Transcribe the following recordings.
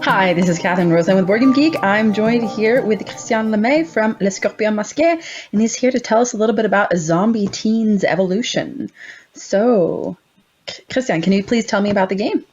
Hi, this is Catherine Rosen with BoardGameGeek. I'm joined here with Christian Lemay from Le Scorpion Masqué, and he's here to tell us a little bit about zombie Teenz Evolution. So, Christian, can you please tell me about the game?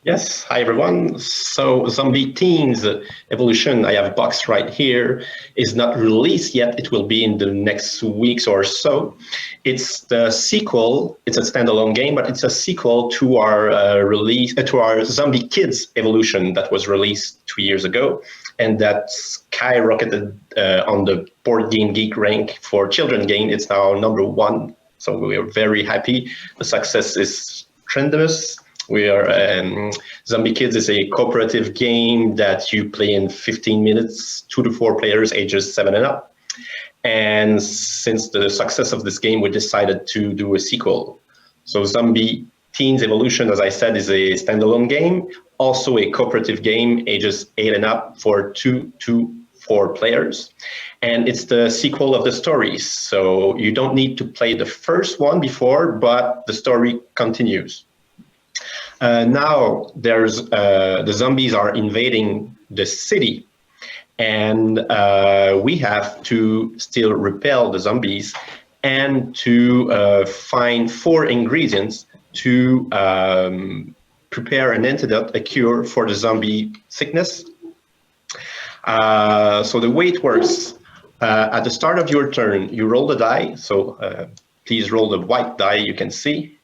Yes, hi everyone. So Zombie Teenz Evolution, I have a box right here, is not released yet. It will be in the next weeks or so. It's the sequel. It's a standalone game, but it's a sequel to our to our Zombie Kids Evolution that was released 2 years ago, and that skyrocketed on the BoardGameGeek rank for children game. It's now #1, so we are very happy. The success is tremendous. Zombie Kids is a cooperative game that you play in 15 minutes, 2 to 4 players, ages 7 and up. And since the success of this game, we decided to do a sequel. So Zombie Teenz Evolution, as I said, is a standalone game, also a cooperative game, ages 8 and up for 2 to 4 players. And it's the sequel of the story. So you don't need to play the first one before, but the story continues. Now there's the zombies are invading the city, and we have to still repel the zombies and to find 4 ingredients to prepare an antidote, a cure for the zombie sickness. So the way it works, at the start of your turn, you roll the die. So please roll the white die you can see,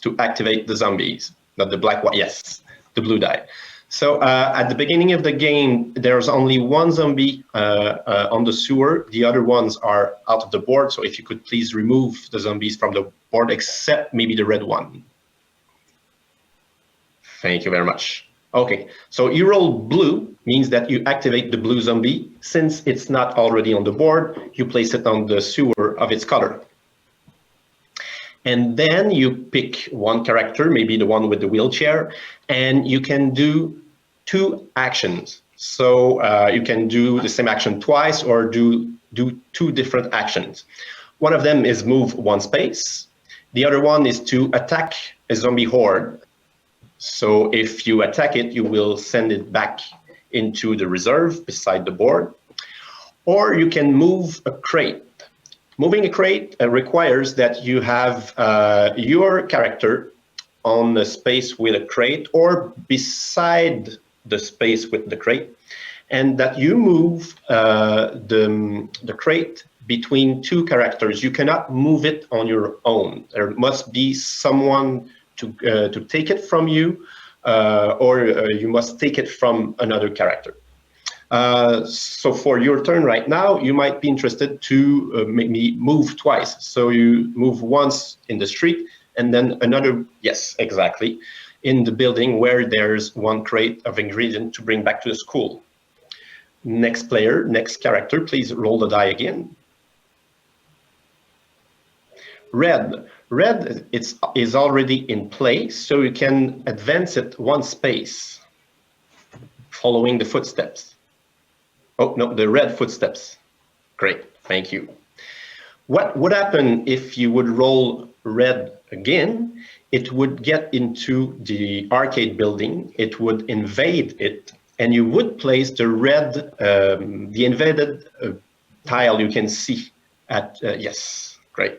to activate the zombies. Not the black one, yes, the blue die. So at the beginning of the game, there's only 1 zombie on the sewer. The other ones are out of the board. So if you could please remove the zombies from the board, except maybe the red one. Thank you very much. Okay, so you roll blue, means that you activate the blue zombie. Since it's not already on the board, you place it on the sewer of its color. And then you pick 1 character, maybe the one with the wheelchair, and you can do 2 actions. So you can do the same action twice or do 2 different actions. One of them is move 1 space. The other one is to attack a zombie horde. So if you attack it, you will send it back into the reserve beside the board. Or you can move a crate. Moving a crate requires that you have your character on the space with a crate or beside the space with the crate, and that you move the crate between 2 characters. You cannot move it on your own. There must be someone to take it from you, or you must take it from another character. So for your turn right now, you might be interested to maybe move twice. So you move once in the street and then another, yes, exactly, in the building where there's 1 crate of ingredient to bring back to the school. Next player, next character, please roll the die again. Red is already in play, so you can advance it 1 space, following the footsteps. Oh, no, the red footsteps. Great, thank you. What would happen if you would roll red again? It would get into the arcade building, it would invade it, and you would place the red, the invaded tile you can see at, yes, great.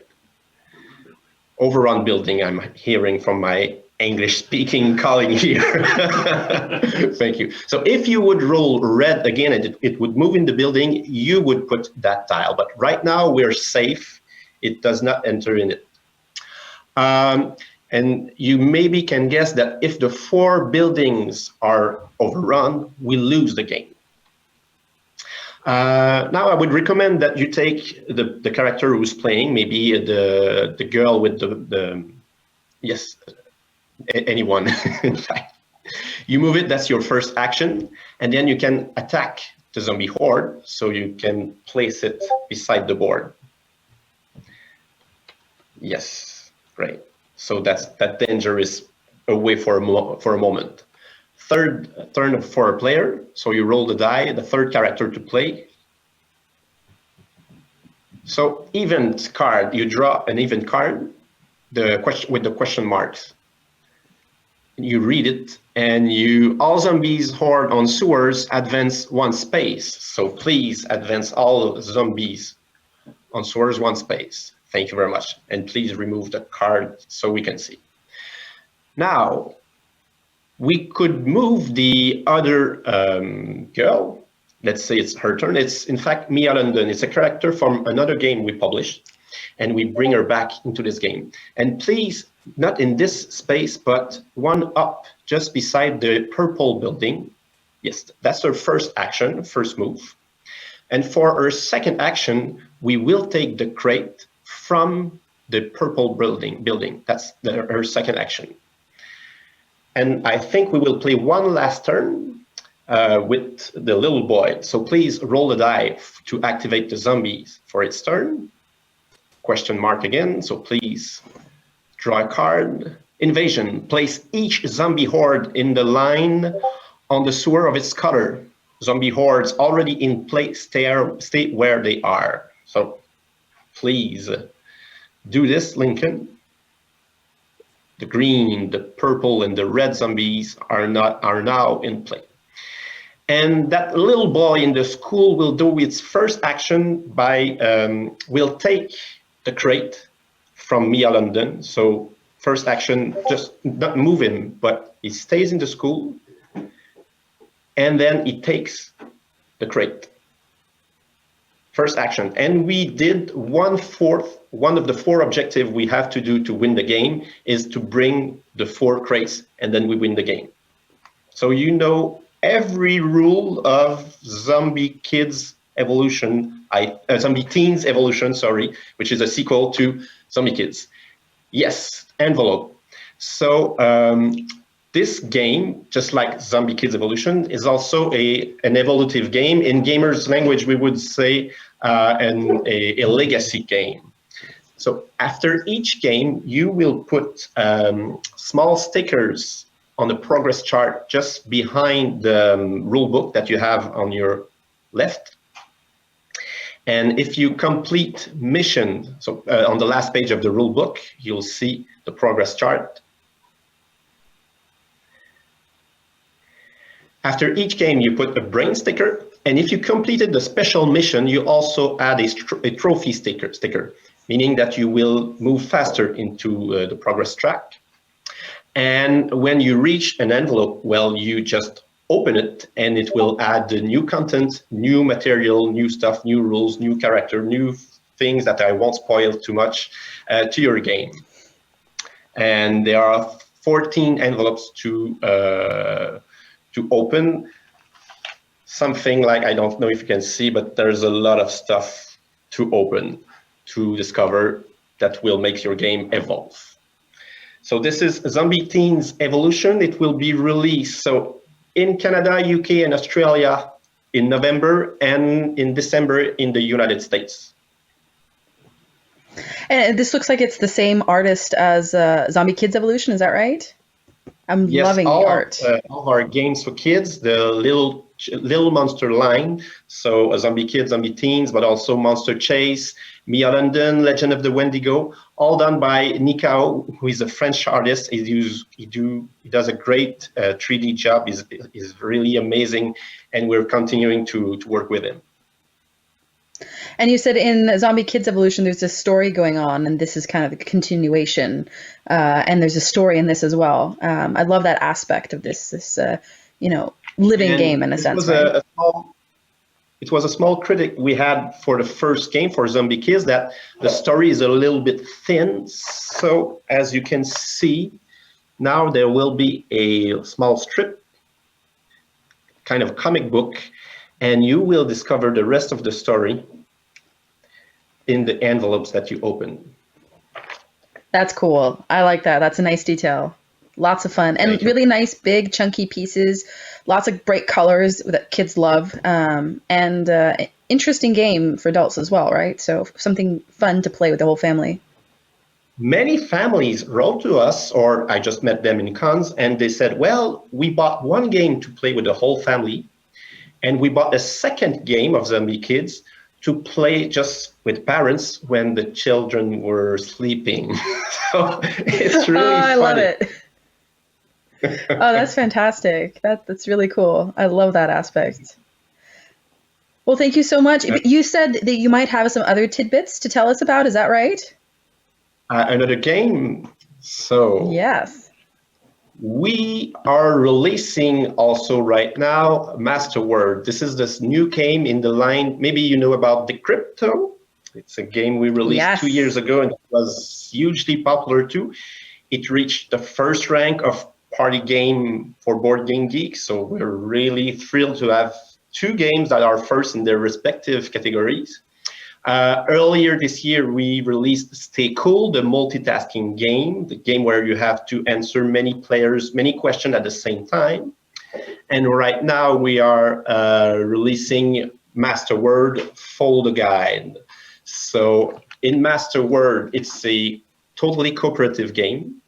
Overrun building, I'm hearing from my English-speaking colleague here. Thank you. So if you would roll red again and it would move in the building, you would put that tile. But right now we're safe. It does not enter in it. And you maybe can guess that if the 4 buildings are overrun, we lose the game. Now I would recommend that you take the character who's playing, maybe the girl with the yes, anyone, in fact. You move it, that's your first action, and then you can attack the zombie horde, so you can place it beside the board. Yes, great. So that danger is away for a moment. Third turn for a player, so you roll the die, the 3rd character to play. So event card, you draw an event card with the question marks. you read it, and all zombies horde on sewers advance 1 space. So please advance all zombies on sewers 1 space. Thank you very much. And please remove the card so we can see. Now, we could move the other girl. Let's say it's her turn. It's in fact Mia London. It's a character from another game we published, and we bring her back into this game. And please, not in this space, but one up, just beside the purple building. Yes, that's her first action, first move. And for her second action, we will take the crate from the purple building. That's her second action. And I think we will play one last turn with the little boy. So please roll the die to activate the zombies for its turn. Question mark again, so please draw a card. Invasion, place each zombie horde in the line on the sewer of its color. Zombie hordes already in place stay where they are. So please do this, Lincoln. The green, the purple, and the red zombies are now in play. And that little boy in the school will do its first action by will take the crate from Mia London. So first action, just not move him, but he stays in the school, and then he takes the crate. First action. And we did 1/4. One of the 4 objectives we have to do to win the game is to bring the 4 crates, and then we win the game. So you know every rule of Zombie Kids Evolution, Zombie Teenz Evolution, sorry, which is a sequel to Zombie Kids. Yes, envelope. So this game, just like Zombie Kids Evolution, is also an evolutive game. In gamers' language, we would say a legacy game. So after each game, you will put small stickers on the progress chart just behind the rule book that you have on your left. And if you complete mission, so on the last page of the rule book, you'll see the progress chart. After each game, you put a brain sticker. And if you completed the special mission, you also add a trophy sticker, meaning that you will move faster into the progress track. And when you reach an envelope, well, you just open it, and it will add the new content, new material, new stuff, new rules, new character, new things that I won't spoil too much to your game. And there are 14 envelopes to open. Something like, I don't know if you can see, but there's a lot of stuff to open, to discover, that will make your game evolve. So this is Zombie Teenz Evolution. It will be released in Canada, UK, and Australia in November, and in December in the United States. And this looks like it's the same artist as Zombie Kids Evolution, is that right? I'm loving the art. All of our games for kids, the Little Monster line, so Zombie Kids, Zombie Teenz, but also Monster Chase, Mia London, Legend of the Wendigo, all done by Nikao, who is a French artist. He does a great 3D job. He's really amazing, and we're continuing to work with him. And you said in Zombie Kids Evolution, there's a story going on, and this is kind of the continuation. And there's a story in this as well. I love that aspect of this living game in a sense. It was a small critic we had for the first game for Zombie Kids, that the story is a little bit thin. So as you can see, now there will be a small strip, kind of comic book, and you will discover the rest of the story in the envelopes that you open. That's cool. I like that. That's a nice detail. Lots of fun, and really nice, big, chunky pieces. Lots of bright colors that kids love, and interesting game for adults as well, right? So something fun to play with the whole family. Many families wrote to us, or I just met them in cons, and they said, well, we bought one game to play with the whole family, and we bought a second game of Zombie Kids to play just with parents when the children were sleeping. So it's really funny. I love it. Oh, that's fantastic. That's really cool. I love that aspect. Well, thank you so much. But you said that you might have some other tidbits to tell us about. Is that right? Another game. So Yes. we are releasing also right now Masterword. This is this new game in the line. Maybe you know about the Crypto. It's a game we released 2 Yes. years ago and it was hugely popular too. It reached the first rank of party game for BoardGameGeek. So we're really thrilled to have two games that are first in their respective categories. Earlier this year, we released Stay Cool, the multitasking game, the game where you have to answer many questions at the same time. And right now we are releasing Masterword Folder Guide. So in Masterword, it's a totally cooperative game.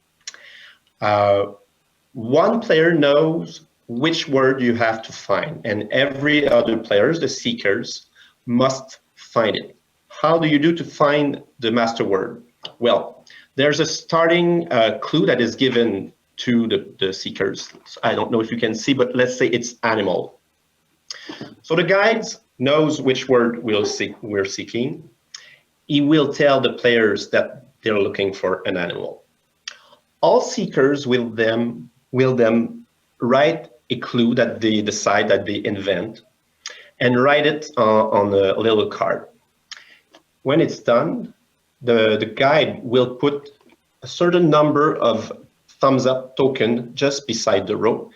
One player knows which word you have to find, and every other players, the seekers, must find it. How do you do to find the master word? Well, there's a starting clue that is given to the seekers. So I don't know if you can see, but let's say it's animal. So the guide knows which word we're seeking. He will tell the players that they're looking for an animal. All seekers will then write a clue that they decide that they invent and write it on a little card. When it's done, the guide will put a certain number of thumbs up token just beside the row.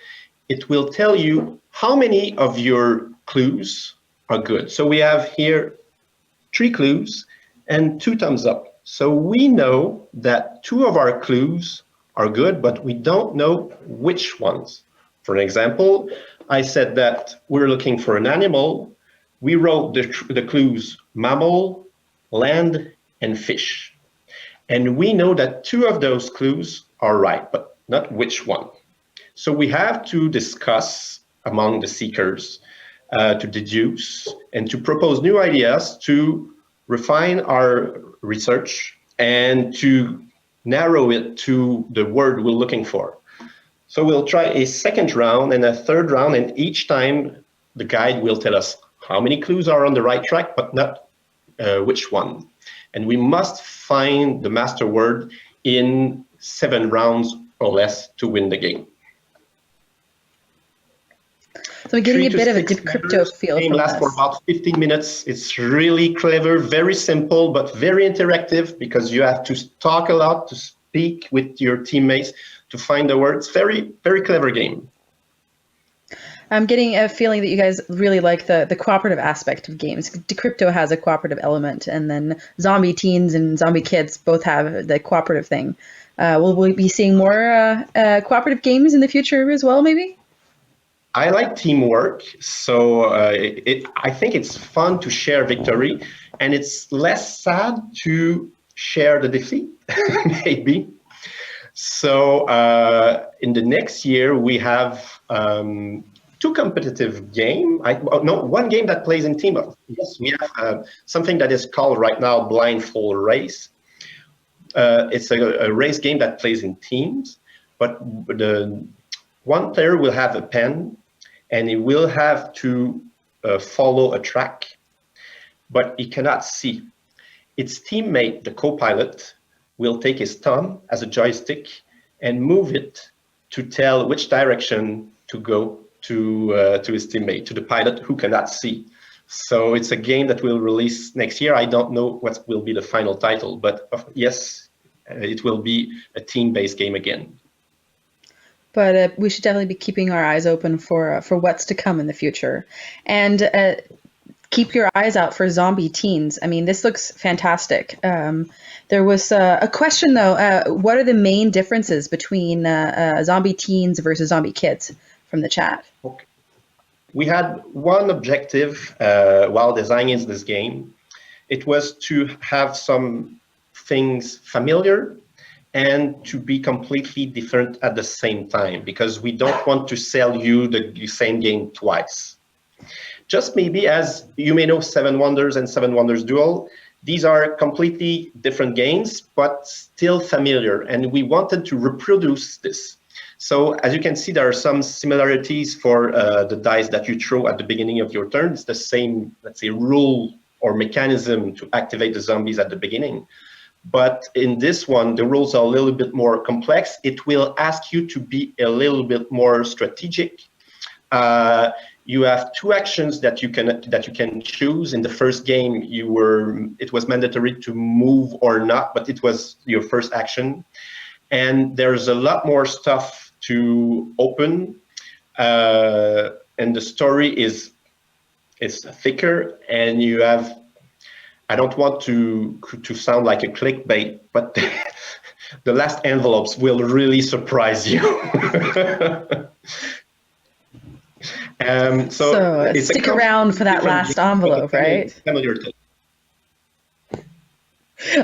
It will tell you how many of your clues are good. So we have here 3 clues and 2 thumbs up. So we know that 2 of our clues are good, but we don't know which ones. For example, I said that we're looking for an animal. We wrote the clues mammal, land, and fish. And we know that 2 of those clues are right, but not which one. So we have to discuss among the seekers to deduce and to propose new ideas to refine our research and to narrow it to the word we're looking for. So we'll try a second round and a third round, and each time the guide will tell us how many clues are on the right track, but not which one. And we must find the master word in 7 rounds or less to win the game. So I'm getting a bit of a crypto feel from this. The game lasts for about 15 minutes. It's really clever, very simple, but very interactive because you have to talk a lot, to speak with your teammates, to find the words. Very, very clever game. I'm getting a feeling that you guys really like the cooperative aspect of games. Decrypto has a cooperative element, and then Zombie Teens and Zombie Kids both have the cooperative thing. Will we be seeing more cooperative games in the future as well, maybe? I like teamwork, so I think it's fun to share victory, and it's less sad to share the defeat, maybe. So in the next year, we have 2 competitive games. No, 1 game that plays in team. Yes, we have something that is called right now Blindfold Race. It's a race game that plays in teams, but the one player will have a pen and he will have to follow a track, but he cannot see. Its teammate, the co-pilot, will take his thumb as a joystick and move it to tell which direction to go to his teammate, to the pilot who cannot see. So it's a game that will release next year. I don't know what will be the final title, but yes, it will be a team-based game again. But we should definitely be keeping our eyes open for what's to come in the future. And keep your eyes out for Zombie Teens. I mean, this looks fantastic. There was a question, though. What are the main differences between Zombie Teens versus Zombie Kids from the chat? Okay. We had one objective while designing this game. It was to have some things familiar and to be completely different at the same time, because we don't want to sell you the same game twice. Just maybe, as you may know, 7 Wonders and 7 Wonders Duel, these are completely different games, but still familiar, and we wanted to reproduce this. So as you can see, there are some similarities for the dice that you throw at the beginning of your turn. It's the same, let's say, rule or mechanism to activate the zombies at the beginning. But in this one, the rules are a little bit more complex. It will ask you to be a little bit more strategic. You have two actions that you can choose. In the first game, it was mandatory to move or not, but it was your first action. And there's a lot more stuff to open, and the story is thicker, and you have. I don't want to sound like a clickbait, but the last envelopes will really surprise you. So stick around for that last envelope, right?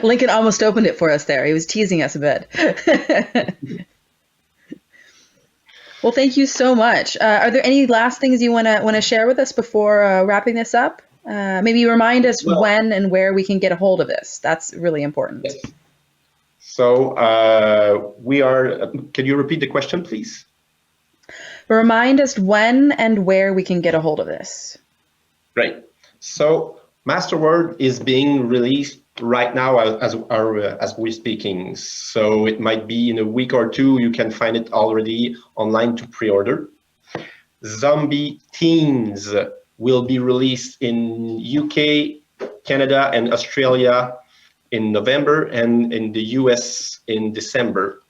Lincoln almost opened it for us there. He was teasing us a bit. Well, thank you so much. Are there any last things you want to share with us before wrapping this up? Maybe remind us when and where we can get a hold of this. That's really important. Yes. So can you repeat the question, please? Remind us when and where we can get a hold of this. Great. So Masterword is being released right now as we're speaking. So it might be in a week or two. You can find it already online to pre-order. Zombie Teenz will be released in UK, Canada, and Australia in November, and in the US in December.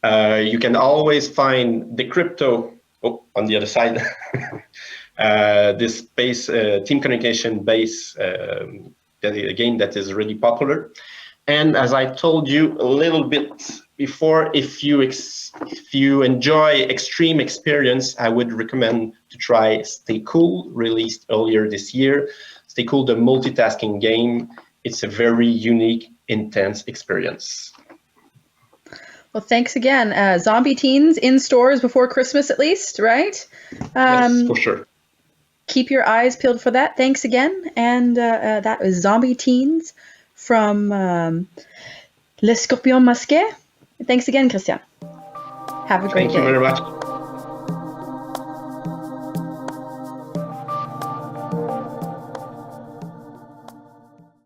You can always find the crypto on the other side. This base team communication base game that is really popular. And as I told you a little bit before, if you enjoy extreme experience, I would recommend to try Stay Cool, released earlier this year. Stay Cool, the multitasking game. It's a very unique, intense experience. Well, thanks again. Zombie Teenz in stores before Christmas at least, right? Yes, for sure. Keep your eyes peeled for that. Thanks again. And that was Zombie Teenz from Les Scorpions Masqués. Thanks again, Christian. Have a great day. Thank you very much.